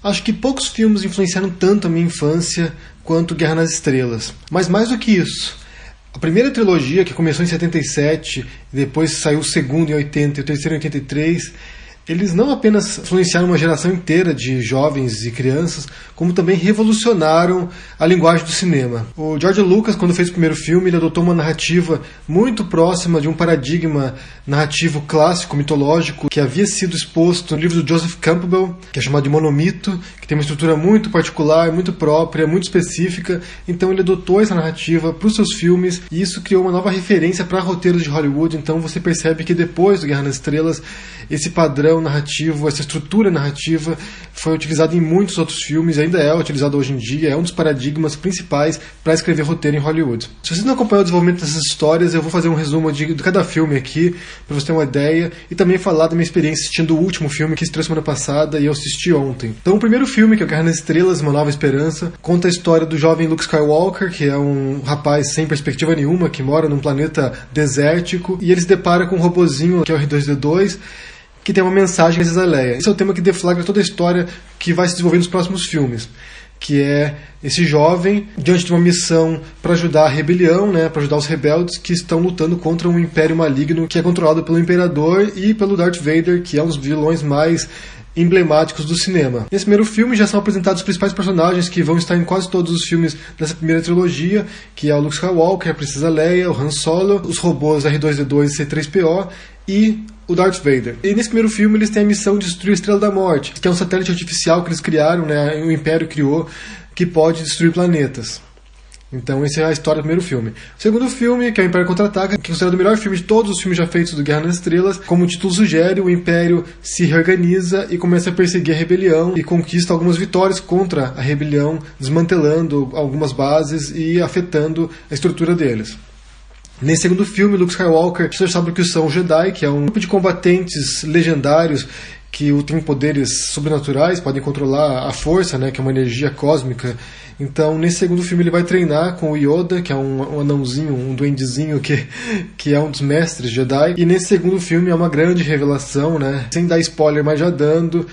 Acho que poucos filmes influenciaram tanto a minha infância quanto Guerra nas Estrelas. Mas mais do que isso, a primeira trilogia, que começou em 77, e depois saiu o segundo em 80 e o terceiro em 83, eles não apenas influenciaram uma geração inteira de jovens e crianças, como também revolucionaram a linguagem do cinema. O George Lucas, quando fez o primeiro filme, ele adotou uma narrativa muito próxima de um paradigma narrativo clássico, mitológico, que havia sido exposto no livro do Joseph Campbell, que é chamado de Monomito, que tem uma estrutura muito particular, muito própria, muito específica. Então ele adotou essa narrativa para os seus filmes, e isso criou uma nova referência para roteiros de Hollywood. Então você percebe que depois do Guerra nas Estrelas, esse padrão narrativo, essa estrutura narrativa foi utilizada em muitos outros filmes, ainda é utilizado hoje em dia, é um dos paradigmas principais para escrever roteiro em Hollywood. Se vocês não acompanham o desenvolvimento dessas histórias, eu vou fazer um resumo de cada filme aqui, para você ter uma ideia, e também falar da minha experiência assistindo o último filme que estreou semana passada e eu assisti ontem. Então o primeiro filme, que é Guerra nas Estrelas, Uma Nova Esperança, conta a história do jovem Luke Skywalker, que é um rapaz sem perspectiva nenhuma, que mora num planeta desértico, e ele se depara com um robozinho, que é o R2-D2, que tem uma mensagem a Leia. Esse é o tema que deflagra toda a história que vai se desenvolver nos próximos filmes, que é esse jovem diante de uma missão para ajudar a rebelião, para ajudar os rebeldes que estão lutando contra um império maligno que é controlado pelo Imperador e pelo Darth Vader, que é um dos vilões mais emblemáticos do cinema. Nesse primeiro filme já são apresentados os principais personagens que vão estar em quase todos os filmes dessa primeira trilogia, que é o Luke Skywalker, a Princesa Leia, o Han Solo, os robôs R2-D2 e C-3PO e o Darth Vader. E nesse primeiro filme eles têm a missão de destruir a Estrela da Morte, que é um satélite artificial que eles criaram, o Império criou, que pode destruir planetas. Então essa é a história do primeiro filme. O segundo filme, que é o Império Contra-Ataca, que é considerado o melhor filme de todos os filmes já feitos do Guerra nas Estrelas. Como o título sugere, o Império se reorganiza e começa a perseguir a rebelião e conquista algumas vitórias contra a rebelião, desmantelando algumas bases e afetando a estrutura deles. Nesse segundo filme, Luke Skywalker, você sabe o que são os Jedi, que é um grupo de combatentes legendários que têm poderes sobrenaturais, podem controlar a força, que é uma energia cósmica. Então, nesse segundo filme, ele vai treinar com o Yoda, que é um anãozinho, um duendezinho que é um dos mestres Jedi. E nesse segundo filme é uma grande revelação, sem dar spoiler, mas já dando,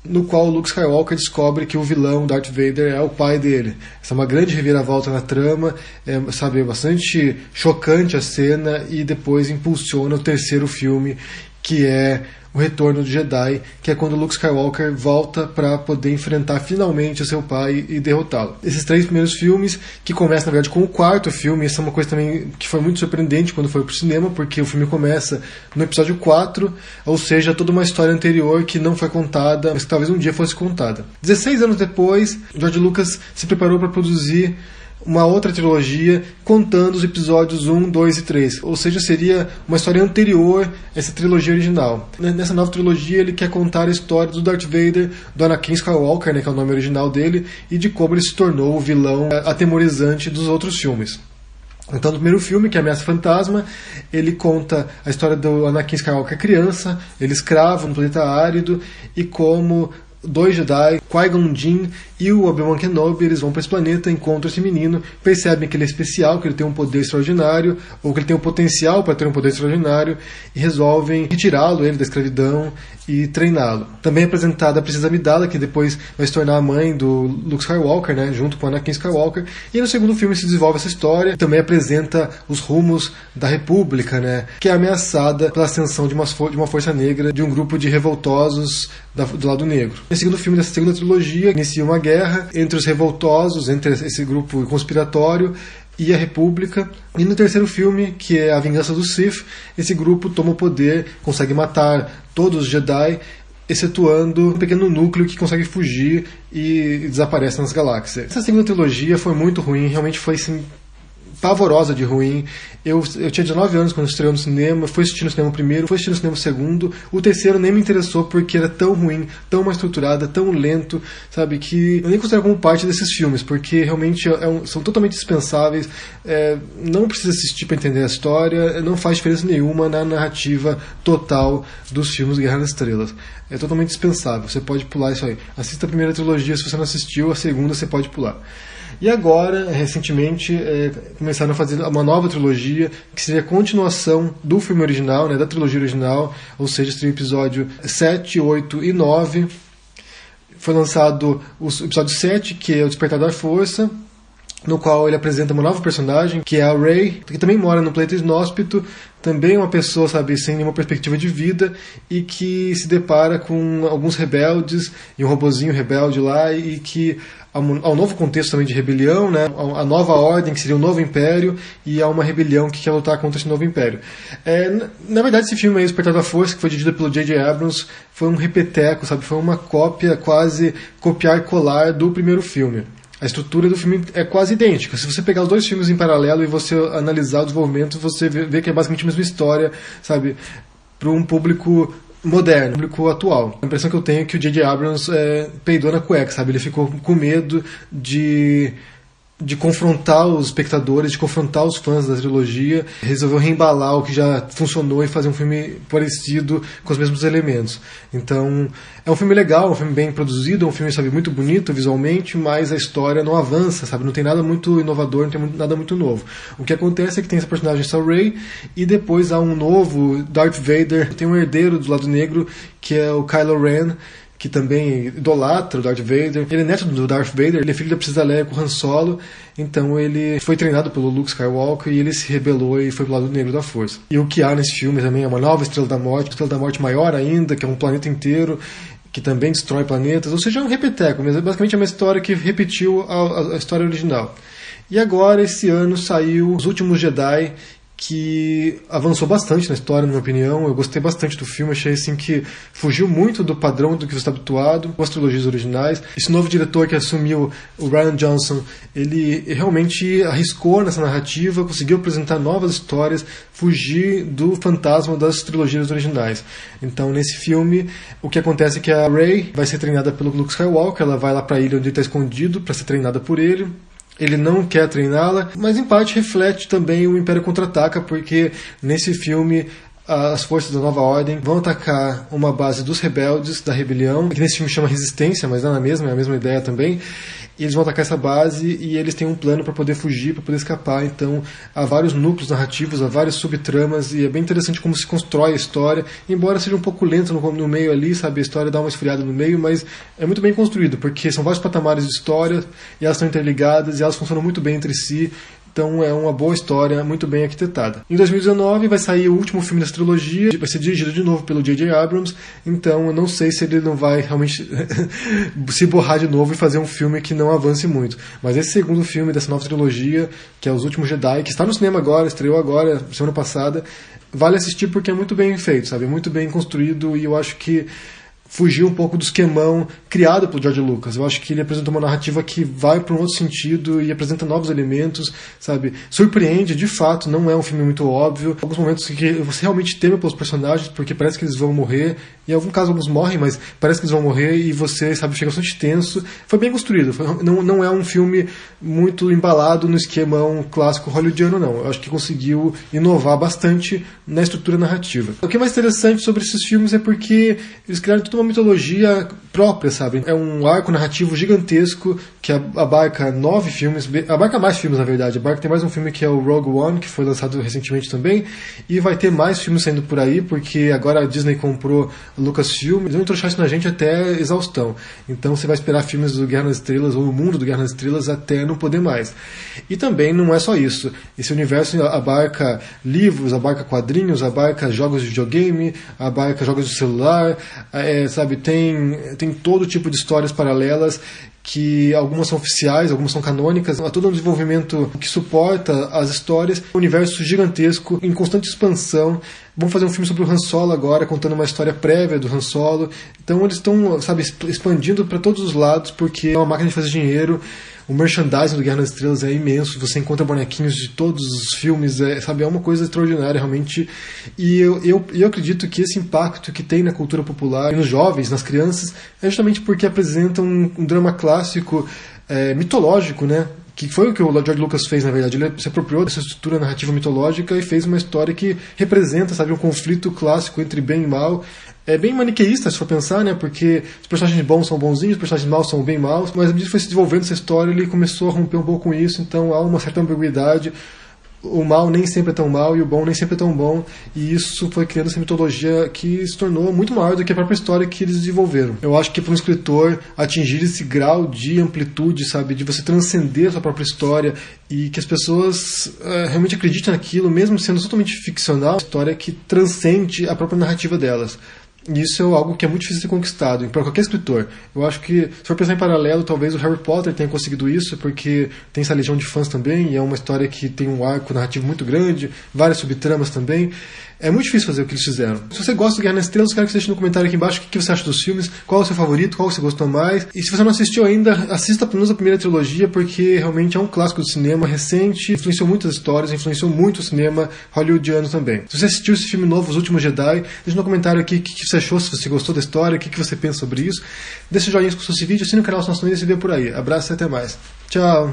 no qual o Luke Skywalker descobre que o vilão Darth Vader é o pai dele. Essa é uma grande reviravolta na trama, é bastante chocante a cena, e depois impulsiona o terceiro filme, que é o Retorno do Jedi, que é quando o Luke Skywalker volta para poder enfrentar finalmente o seu pai e derrotá-lo. Esses três primeiros filmes, que começam na verdade com o quarto filme, essa é uma coisa também que foi muito surpreendente quando foi pro cinema, porque o filme começa no episódio 4, ou seja, toda uma história anterior que não foi contada, mas que talvez um dia fosse contada. 16 anos depois, George Lucas se preparou para produzir uma outra trilogia contando os episódios 1, 2 e 3. Ou seja, seria uma história anterior a essa trilogia original. Nessa nova trilogia ele quer contar a história do Darth Vader, do Anakin Skywalker, que é o nome original dele, e de como ele se tornou o vilão atemorizante dos outros filmes. Então, no primeiro filme, que é Ameaça Fantasma, ele conta a história do Anakin Skywalker criança, ele escravo no planeta árido, e como dois Jedi, Qui-Gon Jinn e o Obi-Wan Kenobi, eles vão para esse planeta, encontram esse menino, percebem que ele é especial, que ele tem um poder extraordinário, ou que ele tem um potencial para ter um poder extraordinário, e resolvem retirá-lo ele da escravidão e treiná-lo. Também é apresentada a Princesa Amidala, que depois vai se tornar a mãe do Luke Skywalker, junto com o Anakin Skywalker, e no segundo filme se desenvolve essa história, também apresenta os rumos da República, que é ameaçada pela ascensão de uma força negra, de um grupo de revoltosos do lado negro. No segundo filme dessa segunda trilogia, inicia uma guerra entre os revoltosos, entre esse grupo conspiratório e a República. E no terceiro filme, que é A Vingança do Sith, esse grupo toma o poder, consegue matar todos os Jedi, excetuando um pequeno núcleo que consegue fugir e desaparece nas galáxias. Essa segunda trilogia foi muito ruim, realmente foi assim, pavorosa de ruim. Eu tinha 19 anos quando estreou no cinema, fui assistir no cinema o primeiro, fui assistir no cinema o segundo. O terceiro nem me interessou porque era tão ruim, tão mal estruturado, tão lento, sabe, que eu nem considero como parte desses filmes, porque realmente são totalmente dispensáveis, não precisa assistir para entender a história, não faz diferença nenhuma na narrativa total dos filmes Guerra nas Estrelas. É totalmente dispensável, você pode pular isso aí. Assista a primeira trilogia se você não assistiu, a segunda você pode pular. E agora, recentemente, começaram a fazer uma nova trilogia, que seria a continuação do filme original, da trilogia original, ou seja, seria o episódio 7, 8 e 9. foi lançado o episódio 7, que é o Despertar da Força, no qual ele apresenta uma nova personagem, que é a Rey, que também mora no planeta inóspito, também uma pessoa, sabe, sem nenhuma perspectiva de vida, e que se depara com alguns rebeldes, e um robozinho rebelde lá, e que há um novo contexto também de rebelião, né, a nova ordem, que seria o novo império, e há uma rebelião que quer lutar contra esse novo império. Na verdade, esse filme aí, Despertar da Força, que foi dirigido pelo J.J. Abrams, foi um repeteco, sabe, foi uma cópia, quase copiar e colar do primeiro filme. A estrutura do filme é quase idêntica. Se você pegar os dois filmes em paralelo e você analisar o desenvolvimento, você vê que é basicamente a mesma história, sabe, para um público moderno, público atual. A impressão que eu tenho é que o J.J. Abrams peidou na cueca, sabe? Ele ficou com medo de confrontar os espectadores, de confrontar os fãs da trilogia, resolveu reembalar o que já funcionou e fazer um filme parecido com os mesmos elementos. Então, é um filme legal, um filme bem produzido, um filme, sabe, muito bonito visualmente, mas a história não avança, sabe, não tem nada muito inovador, não tem nada muito novo. O que acontece é que tem essa personagem, essa Rey, e depois há um novo Darth Vader, tem um herdeiro do lado negro, que é o Kylo Ren, que também idolatra o Darth Vader. Ele é neto do Darth Vader, ele é filho da Princesa Leia com Han Solo, então ele foi treinado pelo Luke Skywalker e ele se rebelou e foi pro lado negro da Força. E o que há nesse filme também é uma nova Estrela da Morte maior ainda, que é um planeta inteiro, que também destrói planetas, ou seja, é um repeteco, mas basicamente é uma história que repetiu a história original. E agora, esse ano, saiu Os Últimos Jedi, que avançou bastante na história, na minha opinião. Eu gostei bastante do filme, achei assim que fugiu muito do padrão do que você está habituado com as trilogias originais. Esse novo diretor que assumiu, o Rian Johnson, ele realmente arriscou nessa narrativa, conseguiu apresentar novas histórias, fugir do fantasma das trilogias originais. Então, nesse filme, o que acontece é que a Rey vai ser treinada pelo Luke Skywalker, ela vai lá para a ilha onde ele está escondido para ser treinada por ele. Ele não quer treiná-la, mas em parte reflete também o Império Contra-Ataca, porque nesse filme as forças da Nova Ordem vão atacar uma base dos rebeldes, da rebelião, que nesse filme chama Resistência, mas não é a mesma ideia também. E eles vão atacar essa base e eles têm um plano para poder fugir, para poder escapar. Então há vários núcleos narrativos, há várias subtramas, e é bem interessante como se constrói a história, embora seja um pouco lento no meio ali, sabe, a história dá uma esfriada no meio, mas é muito bem construído, porque são vários patamares de história e elas estão interligadas e elas funcionam muito bem entre si. Então é uma boa história, muito bem arquitetada. Em 2019 vai sair o último filme dessa trilogia, vai ser dirigido de novo pelo J.J. Abrams, então eu não sei se ele não vai realmente se borrar de novo e fazer um filme que não avance muito. Mas esse segundo filme dessa nova trilogia, que é Os Últimos Jedi, que está no cinema agora, estreou agora, semana passada, vale assistir porque é muito bem feito, sabe? É muito bem construído e eu acho que fugiu um pouco do esquemão criado pelo George Lucas. Eu acho que ele apresenta uma narrativa que vai para um outro sentido e apresenta novos elementos, sabe? Surpreende, de fato, não é um filme muito óbvio. Alguns momentos que você realmente teme pelos personagens, porque parece que eles vão morrer. Em algum caso, alguns morrem, mas parece que eles vão morrer e você, sabe, fica bastante tenso. Foi bem construído. Não é um filme muito embalado no esquemão clássico hollywoodiano, não. Eu acho que conseguiu inovar bastante na estrutura narrativa. O que é mais interessante sobre esses filmes é porque eles criaram toda uma mitologia própria, sabe? É um arco narrativo gigantesco que abarca 9 filmes, abarca mais filmes, na verdade. Tem mais um filme que é o Rogue One, que foi lançado recentemente também, e vai ter mais filmes saindo por aí, porque agora a Disney comprou Lucasfilm, eles vão entroxar isso na gente até exaustão. Então você vai esperar filmes do Guerra nas Estrelas, ou o mundo do Guerra nas Estrelas, até não poder mais. E também não é só isso. Esse universo abarca livros, abarca quadrinhos, abarca jogos de videogame, abarca jogos de celular, sabe, tem todo tipo de histórias paralelas, que algumas são oficiais, algumas são canônicas. Há todo um desenvolvimento que suporta as histórias, um universo gigantesco, em constante expansão. Vão fazer um filme sobre o Han Solo agora, contando uma história prévia do Han Solo. Então eles estão, sabe, expandindo para todos os lados, porque é uma máquina de fazer dinheiro. O merchandising do Guerra nas Estrelas é imenso, você encontra bonequinhos de todos os filmes, sabe, é uma coisa extraordinária realmente. E eu acredito que esse impacto que tem na cultura popular, nos jovens, nas crianças, é justamente porque apresenta um drama clássico, mitológico, né? Que foi o que o George Lucas fez, na verdade. Ele se apropriou dessa estrutura narrativa mitológica e fez uma história que representa, sabe, um conflito clássico entre bem e mal. É bem maniqueísta, se for pensar, né? Porque os personagens bons são bonzinhos, os personagens maus são bem maus. Mas à medida que foi se desenvolvendo essa história, ele começou a romper um pouco com isso. Então há uma certa ambiguidade. o mal nem sempre é tão mal e o bom nem sempre é tão bom, e isso foi criando essa mitologia que se tornou muito maior do que a própria história que eles desenvolveram. Eu acho que para um escritor atingir esse grau de amplitude, sabe, de você transcender a sua própria história e que as pessoas realmente acreditem naquilo, mesmo sendo totalmente ficcional, história que transcende a própria narrativa delas. Isso é algo que é muito difícil de ser conquistado para qualquer escritor. Eu acho que, se for pensar em paralelo, talvez o Harry Potter tenha conseguido isso, porque tem essa legião de fãs também, e é uma história que tem um arco narrativo muito grande, várias subtramas também. É muito difícil fazer o que eles fizeram. Se você gosta de Guerra nas Estrelas, quero que você deixe no comentário aqui embaixo o que você acha dos filmes, qual é o seu favorito, qual você gostou mais. E se você não assistiu ainda, assista pelo menos a primeira trilogia, porque realmente é um clássico do cinema recente, influenciou muitas histórias, influenciou muito o cinema hollywoodiano também. Se você assistiu esse filme novo, Os Últimos Jedi, deixe no comentário aqui o que você achou, se você gostou da história, o que você pensa sobre isso. Deixe o joinha se gostou desse vídeo, assine o canal se não é inscrito e se vê por aí. Abraço e até mais. Tchau!